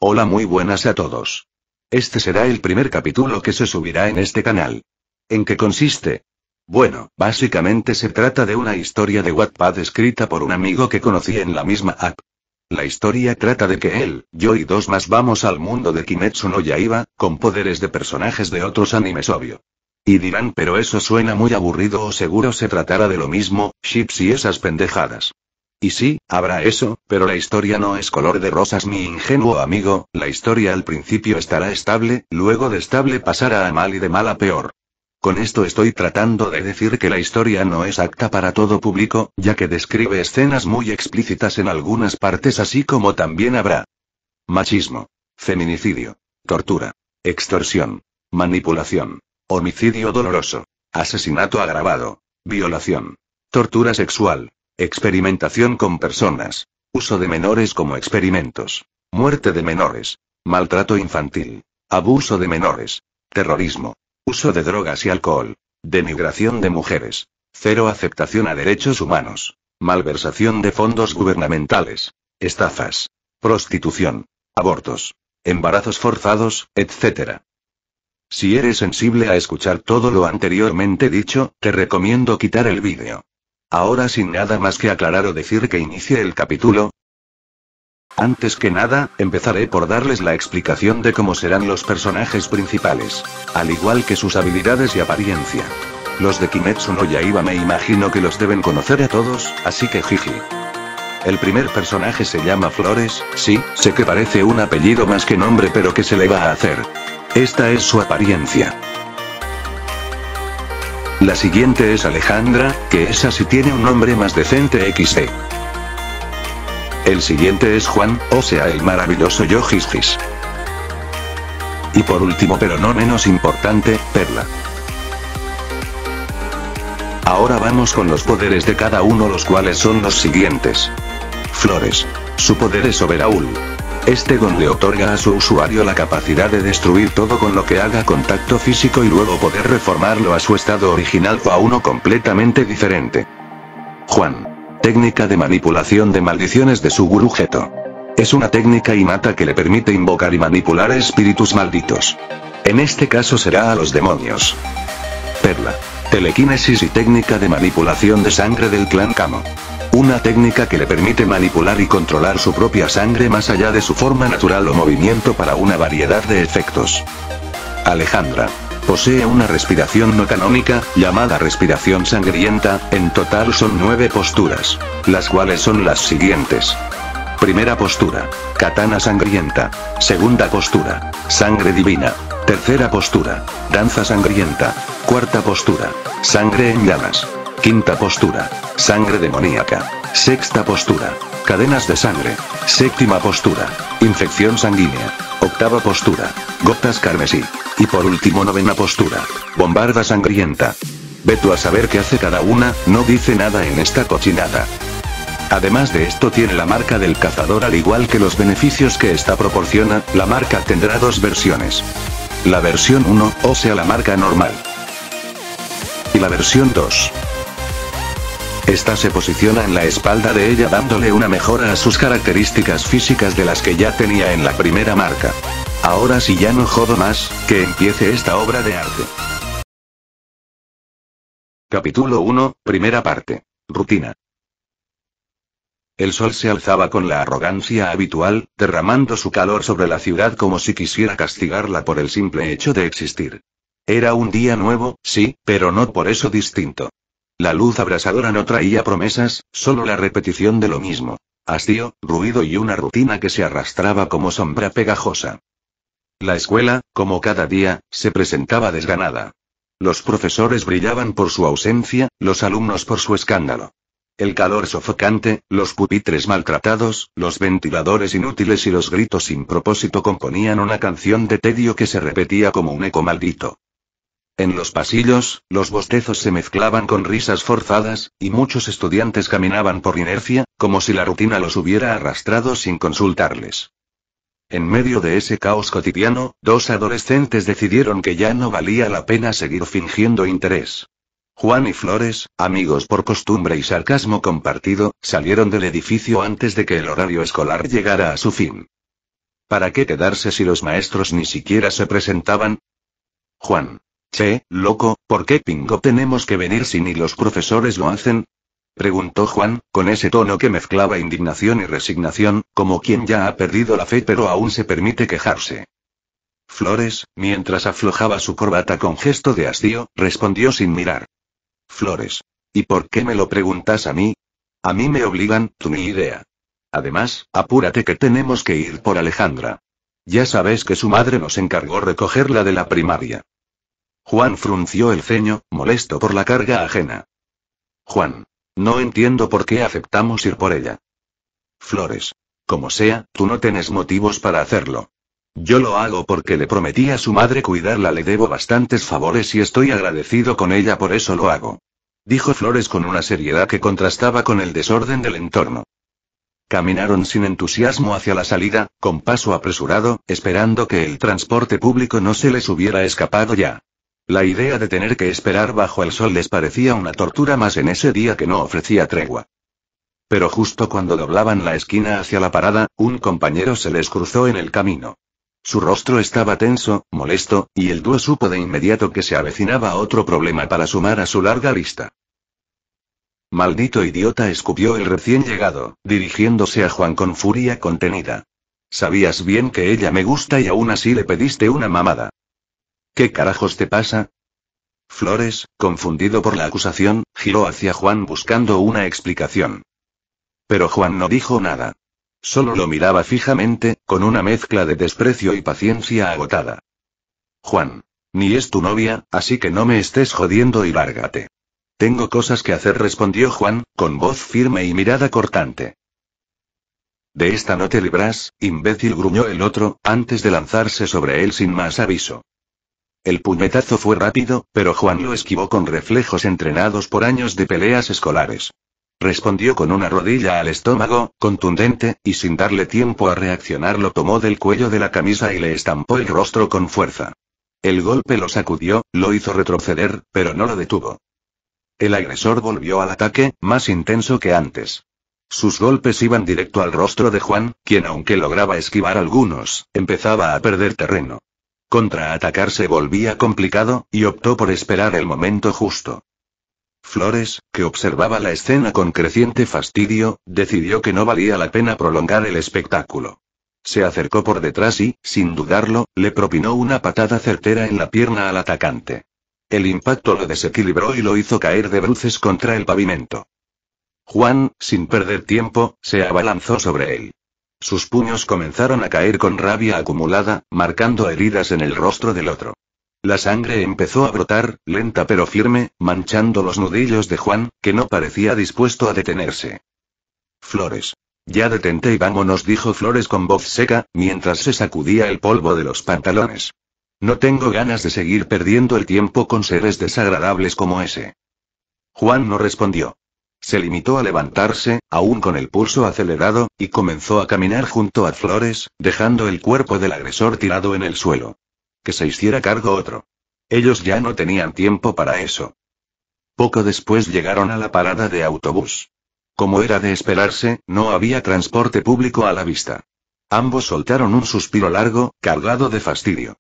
Hola, muy buenas a todos. Este será el primer capítulo que se subirá en este canal. ¿En qué consiste? Bueno, básicamente se trata de una historia de Wattpad escrita por un amigo que conocí en la misma app. La historia trata de que él, yo y dos más vamos al mundo de Kimetsu no Yaiba, con poderes de personajes de otros animes, obvio. Y dirán, pero eso suena muy aburrido, o seguro se tratará de lo mismo, ships y esas pendejadas. Y sí, habrá eso, pero la historia no es color de rosas, mi ingenuo amigo. La historia al principio estará estable, luego de estable pasará a mal y de mal a peor. Con esto estoy tratando de decir que la historia no es apta para todo público, ya que describe escenas muy explícitas en algunas partes, así como también habrá machismo, feminicidio, tortura, extorsión, manipulación, homicidio doloroso, asesinato agravado, violación, tortura sexual, experimentación con personas, uso de menores como experimentos, muerte de menores, maltrato infantil, abuso de menores, terrorismo, uso de drogas y alcohol, denigración de mujeres, cero aceptación a derechos humanos, malversación de fondos gubernamentales, estafas, prostitución, abortos, embarazos forzados, etc. Si eres sensible a escuchar todo lo anteriormente dicho, te recomiendo quitar el vídeo. Ahora, sin nada más que aclarar o decir, que inicie el capítulo. Antes que nada, empezaré por darles la explicación de cómo serán los personajes principales, al igual que sus habilidades y apariencia. Los de Kimetsu no Yaiba me imagino que los deben conocer a todos, así que jiji. El primer personaje se llama Flores, sí, sé que parece un apellido más que nombre, pero ¿qué se le va a hacer? Esta es su apariencia. La siguiente es Alejandra, que esa sí tiene un nombre más decente XD. El siguiente es Juan, o sea, el maravilloso Yojisjis. Y por último, pero no menos importante, Perla. Ahora vamos con los poderes de cada uno, los cuales son los siguientes. Flores. Su poder es Overhaul. Este don le otorga a su usuario la capacidad de destruir todo con lo que haga contacto físico y luego poder reformarlo a su estado original o a uno completamente diferente. Juan. Técnica de manipulación de maldiciones de su gurú Geto. Es una técnica innata que le permite invocar y manipular espíritus malditos. En este caso será a los demonios. Perla. Telequinesis y técnica de manipulación de sangre del clan Kamo. Una técnica que le permite manipular y controlar su propia sangre más allá de su forma natural o movimiento para una variedad de efectos. Alejandra. Posee una respiración no canónica, llamada respiración sangrienta. En total son 9 posturas, las cuales son las siguientes. Primera postura, katana sangrienta. Segunda postura, sangre divina. Tercera postura, danza sangrienta. Cuarta postura, sangre en llamas. Quinta postura, sangre demoníaca. Sexta postura, cadenas de sangre. Séptima postura, infección sanguínea. Octava postura, gotas carmesí. Y por último, novena postura, bombarda sangrienta. Ve tú a saber qué hace cada una, no dice nada en esta cochinada. Además de esto, tiene la marca del cazador, al igual que los beneficios que esta proporciona. La marca tendrá dos versiones. La versión 1, o sea, la marca normal. Y la versión 2. Esta se posiciona en la espalda de ella, dándole una mejora a sus características físicas de las que ya tenía en la primera marca. Ahora sí, ya no jodo más, que empiece esta obra de arte. Capítulo 1, primera parte. Rutina. El sol se alzaba con la arrogancia habitual, derramando su calor sobre la ciudad como si quisiera castigarla por el simple hecho de existir. Era un día nuevo, sí, pero no por eso distinto. La luz abrasadora no traía promesas, solo la repetición de lo mismo. Hastío, ruido y una rutina que se arrastraba como sombra pegajosa. La escuela, como cada día, se presentaba desganada. Los profesores brillaban por su ausencia, los alumnos por su escándalo. El calor sofocante, los pupitres maltratados, los ventiladores inútiles y los gritos sin propósito componían una canción de tedio que se repetía como un eco maldito. En los pasillos, los bostezos se mezclaban con risas forzadas, y muchos estudiantes caminaban por inercia, como si la rutina los hubiera arrastrado sin consultarles. En medio de ese caos cotidiano, dos adolescentes decidieron que ya no valía la pena seguir fingiendo interés. Juan y Flores, amigos por costumbre y sarcasmo compartido, salieron del edificio antes de que el horario escolar llegara a su fin. ¿Para qué quedarse si los maestros ni siquiera se presentaban? Juan. Che, loco, ¿por qué pingo tenemos que venir si ni los profesores lo hacen? Preguntó Juan, con ese tono que mezclaba indignación y resignación, como quien ya ha perdido la fe pero aún se permite quejarse. Flores, mientras aflojaba su corbata con gesto de hastío, respondió sin mirar. Flores. ¿Y por qué me lo preguntas a mí? A mí me obligan, tú ni idea. Además, apúrate que tenemos que ir por Alejandra. Ya sabes que su madre nos encargó recogerla de la primaria. Juan frunció el ceño, molesto por la carga ajena. Juan. No entiendo por qué aceptamos ir por ella. Flores. Como sea, tú no tienes motivos para hacerlo. Yo lo hago porque le prometí a su madre cuidarla, le debo bastantes favores y estoy agradecido con ella, por eso lo hago. Dijo Flores con una seriedad que contrastaba con el desorden del entorno. Caminaron sin entusiasmo hacia la salida, con paso apresurado, esperando que el transporte público no se les hubiera escapado ya. La idea de tener que esperar bajo el sol les parecía una tortura más en ese día que no ofrecía tregua. Pero justo cuando doblaban la esquina hacia la parada, un compañero se les cruzó en el camino. Su rostro estaba tenso, molesto, y el dúo supo de inmediato que se avecinaba otro problema para sumar a su larga lista. Maldito idiota, escupió el recién llegado, dirigiéndose a Juan con furia contenida. Sabías bien que ella me gusta y aún así le pediste una mamada. ¿Qué carajos te pasa? Flores, confundido por la acusación, giró hacia Juan buscando una explicación. Pero Juan no dijo nada. Solo lo miraba fijamente, con una mezcla de desprecio y paciencia agotada. Juan. Ni es tu novia, así que no me estés jodiendo y lárgate. Tengo cosas que hacer, respondió Juan, con voz firme y mirada cortante. De esta no te libras, imbécil, gruñó el otro, antes de lanzarse sobre él sin más aviso. El puñetazo fue rápido, pero Juan lo esquivó con reflejos entrenados por años de peleas escolares. Respondió con una rodilla al estómago, contundente, y sin darle tiempo a reaccionar lo tomó del cuello de la camisa y le estampó el rostro con fuerza. El golpe lo sacudió, lo hizo retroceder, pero no lo detuvo. El agresor volvió al ataque, más intenso que antes. Sus golpes iban directo al rostro de Juan, quien aunque lograba esquivar algunos, empezaba a perder terreno. Contraatacar se volvía complicado, y optó por esperar el momento justo. Flores, que observaba la escena con creciente fastidio, decidió que no valía la pena prolongar el espectáculo. Se acercó por detrás y, sin dudarlo, le propinó una patada certera en la pierna al atacante. El impacto lo desequilibró y lo hizo caer de bruces contra el pavimento. Juan, sin perder tiempo, se abalanzó sobre él. Sus puños comenzaron a caer con rabia acumulada, marcando heridas en el rostro del otro. La sangre empezó a brotar, lenta pero firme, manchando los nudillos de Juan, que no parecía dispuesto a detenerse. Flores. Ya detente y vámonos, dijo Flores con voz seca, mientras se sacudía el polvo de los pantalones. No tengo ganas de seguir perdiendo el tiempo con seres desagradables como ese. Juan no respondió. Se limitó a levantarse, aún con el pulso acelerado, y comenzó a caminar junto a Flores, dejando el cuerpo del agresor tirado en el suelo. Que se hiciera cargo otro. Ellos ya no tenían tiempo para eso. Poco después llegaron a la parada de autobús. Como era de esperarse, no había transporte público a la vista. Ambos soltaron un suspiro largo, cargado de fastidio.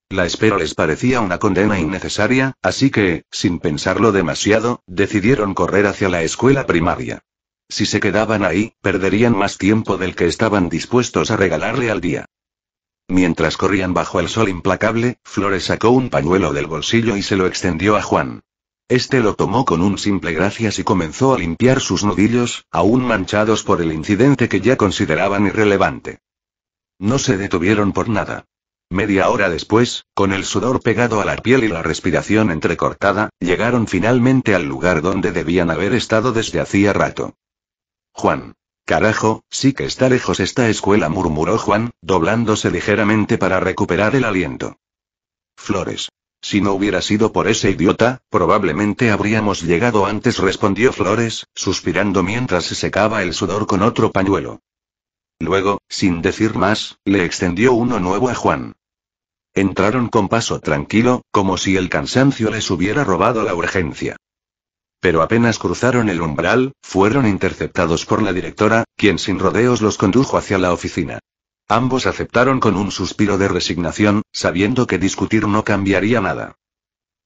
La espera les parecía una condena innecesaria, así que, sin pensarlo demasiado, decidieron correr hacia la escuela primaria. Si se quedaban ahí, perderían más tiempo del que estaban dispuestos a regalarle al día. Mientras corrían bajo el sol implacable, Flores sacó un pañuelo del bolsillo y se lo extendió a Juan. Este lo tomó con un simple gracias y comenzó a limpiar sus nudillos, aún manchados por el incidente que ya consideraban irrelevante. No se detuvieron por nada. Media hora después, con el sudor pegado a la piel y la respiración entrecortada, llegaron finalmente al lugar donde debían haber estado desde hacía rato. Juan. Carajo, sí que está lejos esta escuela, murmuró Juan, doblándose ligeramente para recuperar el aliento. Flores. Si no hubiera sido por ese idiota, probablemente habríamos llegado antes, respondió Flores, suspirando mientras se secaba el sudor con otro pañuelo. Luego, sin decir más, le extendió uno nuevo a Juan. Entraron con paso tranquilo, como si el cansancio les hubiera robado la urgencia. Pero apenas cruzaron el umbral, fueron interceptados por la directora, quien sin rodeos los condujo hacia la oficina. Ambos aceptaron con un suspiro de resignación, sabiendo que discutir no cambiaría nada.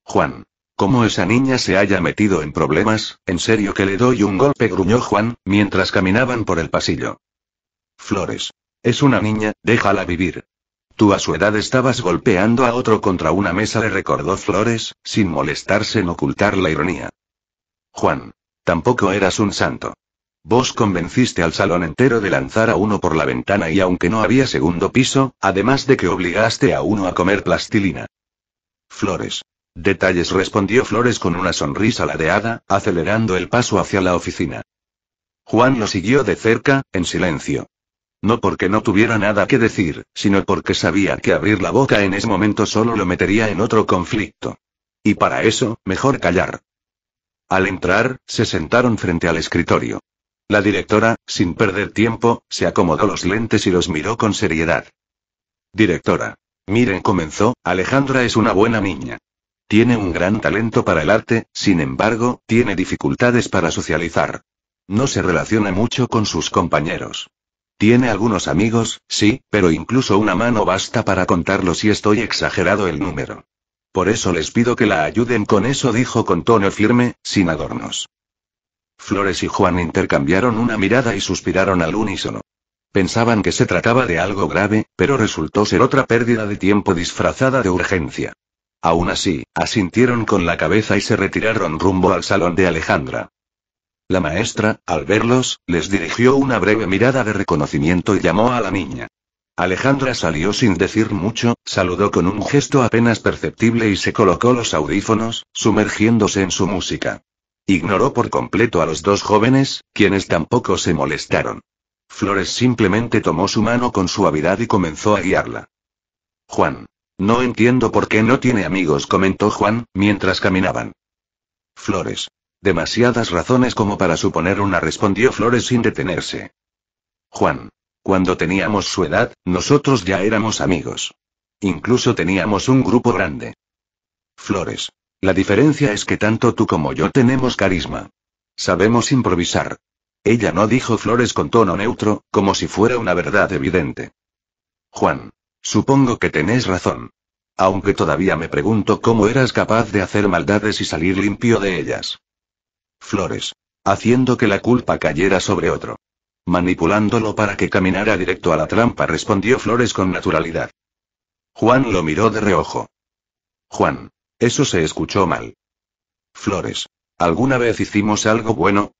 Juan. ¿Cómo esa niña se haya metido en problemas? ¿En serio que le doy un golpe?, gruñó Juan, mientras caminaban por el pasillo. Flores. Es una niña, déjala vivir. Tú a su edad estabas golpeando a otro contra una mesa, le recordó Flores, sin molestarse en ocultar la ironía. Juan. Tampoco eras un santo. Vos convenciste al salón entero de lanzar a uno por la ventana y aunque no había segundo piso, además de que obligaste a uno a comer plastilina. Flores. Detalles, respondió Flores con una sonrisa ladeada, acelerando el paso hacia la oficina. Juan lo siguió de cerca, en silencio. No porque no tuviera nada que decir, sino porque sabía que abrir la boca en ese momento solo lo metería en otro conflicto. Y para eso, mejor callar. Al entrar, se sentaron frente al escritorio. La directora, sin perder tiempo, se acomodó los lentes y los miró con seriedad. Directora. Miren, comenzó, Alejandra es una buena niña. Tiene un gran talento para el arte, sin embargo, tiene dificultades para socializar. No se relaciona mucho con sus compañeros. Tiene algunos amigos, sí, pero incluso una mano basta para contarlo si estoy exagerado el número. Por eso les pido que la ayuden con eso, dijo con tono firme, sin adornos. Flores y Juan intercambiaron una mirada y suspiraron al unísono. Pensaban que se trataba de algo grave, pero resultó ser otra pérdida de tiempo disfrazada de urgencia. Aún así, asintieron con la cabeza y se retiraron rumbo al salón de Alejandra. La maestra, al verlos, les dirigió una breve mirada de reconocimiento y llamó a la niña. Alejandra salió sin decir mucho, saludó con un gesto apenas perceptible y se colocó los audífonos, sumergiéndose en su música. Ignoró por completo a los dos jóvenes, quienes tampoco se molestaron. Flores simplemente tomó su mano con suavidad y comenzó a guiarla. Juan. No entiendo por qué no tiene amigos, comentó Juan, mientras caminaban. Flores. Demasiadas razones como para suponer una, respondió Flores sin detenerse. Juan. Cuando teníamos su edad, nosotros ya éramos amigos. Incluso teníamos un grupo grande. Flores. La diferencia es que tanto tú como yo tenemos carisma. Sabemos improvisar. Ella no, dijo Flores con tono neutro, como si fuera una verdad evidente. Juan. Supongo que tenés razón. Aunque todavía me pregunto cómo eras capaz de hacer maldades y salir limpio de ellas. Flores. Haciendo que la culpa cayera sobre otro. Manipulándolo para que caminara directo a la trampa, respondió Flores con naturalidad. Juan lo miró de reojo. Juan. Eso se escuchó mal. Flores. ¿Alguna vez hicimos algo bueno?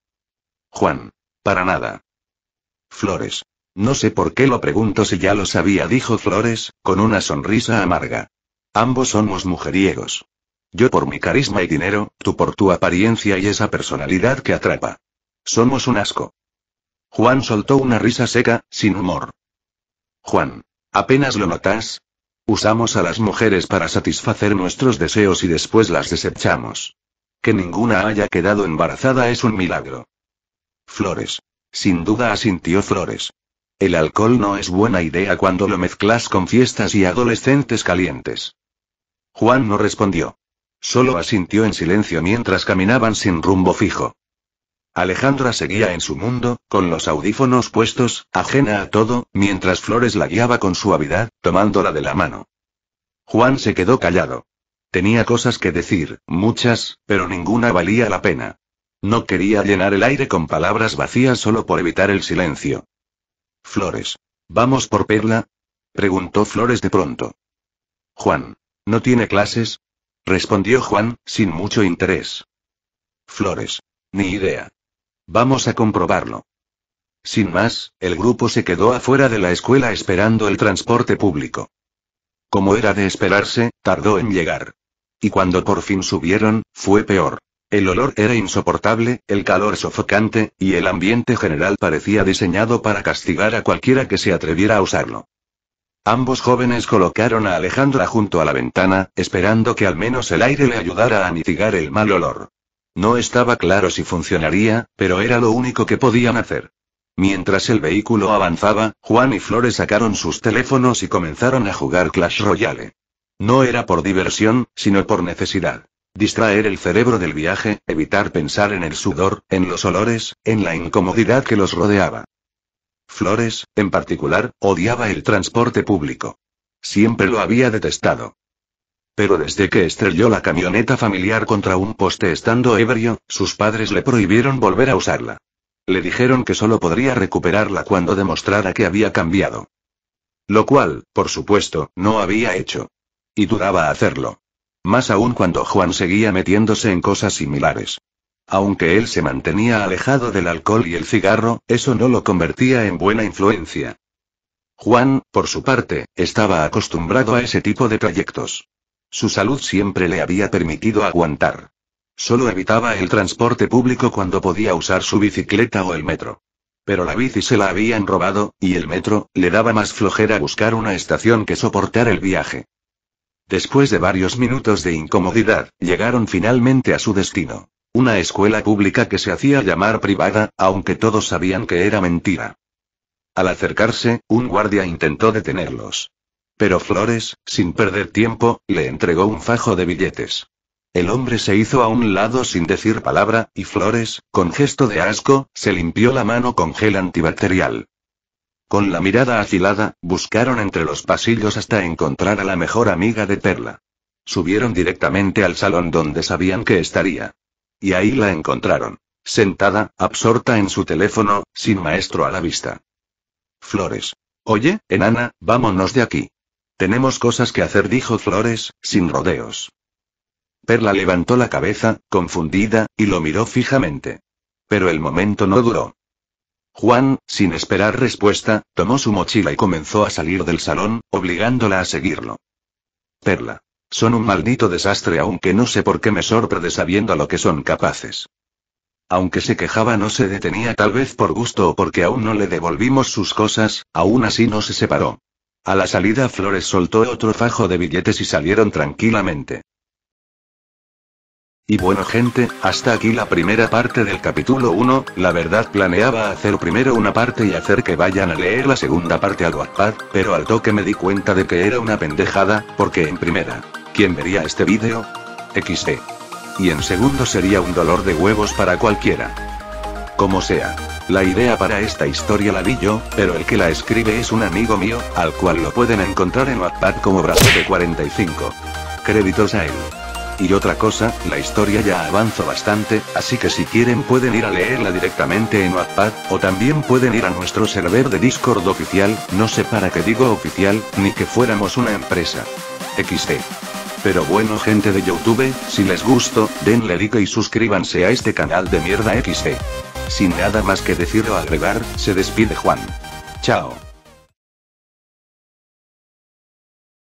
Juan. Para nada. Flores. No sé por qué lo pregunto si ya lo sabía, dijo Flores, con una sonrisa amarga. Ambos somos mujeriegos. Yo por mi carisma y dinero, tú por tu apariencia y esa personalidad que atrapa. Somos un asco. Juan soltó una risa seca, sin humor. Juan. ¿Apenas lo notas? Usamos a las mujeres para satisfacer nuestros deseos y después las desechamos. Que ninguna haya quedado embarazada es un milagro. Flores. Sin duda, asintió Flores. El alcohol no es buena idea cuando lo mezclas con fiestas y adolescentes calientes. Juan no respondió. Solo asintió en silencio mientras caminaban sin rumbo fijo. Alejandra seguía en su mundo, con los audífonos puestos, ajena a todo, mientras Flores la guiaba con suavidad, tomándola de la mano. Juan se quedó callado. Tenía cosas que decir, muchas, pero ninguna valía la pena. No quería llenar el aire con palabras vacías solo por evitar el silencio. Flores. ¿Vamos por Perla? Preguntó Flores de pronto. Juan. ¿No tiene clases? Respondió Juan, sin mucho interés. Flores. Ni idea. Vamos a comprobarlo. Sin más, el grupo se quedó afuera de la escuela esperando el transporte público. Como era de esperarse, tardó en llegar. Y cuando por fin subieron, fue peor. El olor era insoportable, el calor sofocante, y el ambiente general parecía diseñado para castigar a cualquiera que se atreviera a usarlo. Ambos jóvenes colocaron a Alejandra junto a la ventana, esperando que al menos el aire le ayudara a mitigar el mal olor. No estaba claro si funcionaría, pero era lo único que podían hacer. Mientras el vehículo avanzaba, Juan y Flores sacaron sus teléfonos y comenzaron a jugar Clash Royale. No era por diversión, sino por necesidad. Distraer el cerebro del viaje, evitar pensar en el sudor, en los olores, en la incomodidad que los rodeaba. Flores, en particular, odiaba el transporte público. Siempre lo había detestado. Pero desde que estrelló la camioneta familiar contra un poste estando ebrio, sus padres le prohibieron volver a usarla. Le dijeron que solo podría recuperarla cuando demostrara que había cambiado. Lo cual, por supuesto, no había hecho. Y dudaba hacerlo. Más aún cuando Juan seguía metiéndose en cosas similares. Aunque él se mantenía alejado del alcohol y el cigarro, eso no lo convertía en buena influencia. Juan, por su parte, estaba acostumbrado a ese tipo de trayectos. Su salud siempre le había permitido aguantar. Solo evitaba el transporte público cuando podía usar su bicicleta o el metro. Pero la bici se la habían robado, y el metro, le daba más flojera buscar una estación que soportar el viaje. Después de varios minutos de incomodidad, llegaron finalmente a su destino. Una escuela pública que se hacía llamar privada, aunque todos sabían que era mentira. Al acercarse, un guardia intentó detenerlos. Pero Flores, sin perder tiempo, le entregó un fajo de billetes. El hombre se hizo a un lado sin decir palabra, y Flores, con gesto de asco, se limpió la mano con gel antibacterial. Con la mirada afilada, buscaron entre los pasillos hasta encontrar a la mejor amiga de Perla. Subieron directamente al salón donde sabían que estaría. Y ahí la encontraron. Sentada, absorta en su teléfono, sin maestro a la vista. Flores. Oye, enana, vámonos de aquí. Tenemos cosas que hacer, dijo Flores, sin rodeos. Perla levantó la cabeza, confundida, y lo miró fijamente. Pero el momento no duró. Juan, sin esperar respuesta, tomó su mochila y comenzó a salir del salón, obligándola a seguirlo. Perla. Son un maldito desastre, aunque no sé por qué me sorprende sabiendo lo que son capaces. Aunque se quejaba, no se detenía, tal vez por gusto o porque aún no le devolvimos sus cosas, aún así no se separó. A la salida Flores soltó otro fajo de billetes y salieron tranquilamente. Y bueno gente, hasta aquí la primera parte del capítulo 1, la verdad planeaba hacer primero una parte y hacer que vayan a leer la segunda parte al Wattpad, pero al toque me di cuenta de que era una pendejada, porque en primera, ¿quién vería este vídeo? XD. Y en segundo sería un dolor de huevos para cualquiera. Como sea. La idea para esta historia la di yo, pero el que la escribe es un amigo mío, al cual lo pueden encontrar en Wattpad como Brazo45. Créditos a él. Y otra cosa, la historia ya avanzó bastante, así que si quieren pueden ir a leerla directamente en Wattpad, o también pueden ir a nuestro server de Discord oficial, no sé para qué digo oficial, ni que fuéramos una empresa. XD. Pero bueno gente de YouTube, si les gustó, denle like y suscríbanse a este canal de mierda XD. Sin nada más que decir o agregar, se despide Juan. Chao.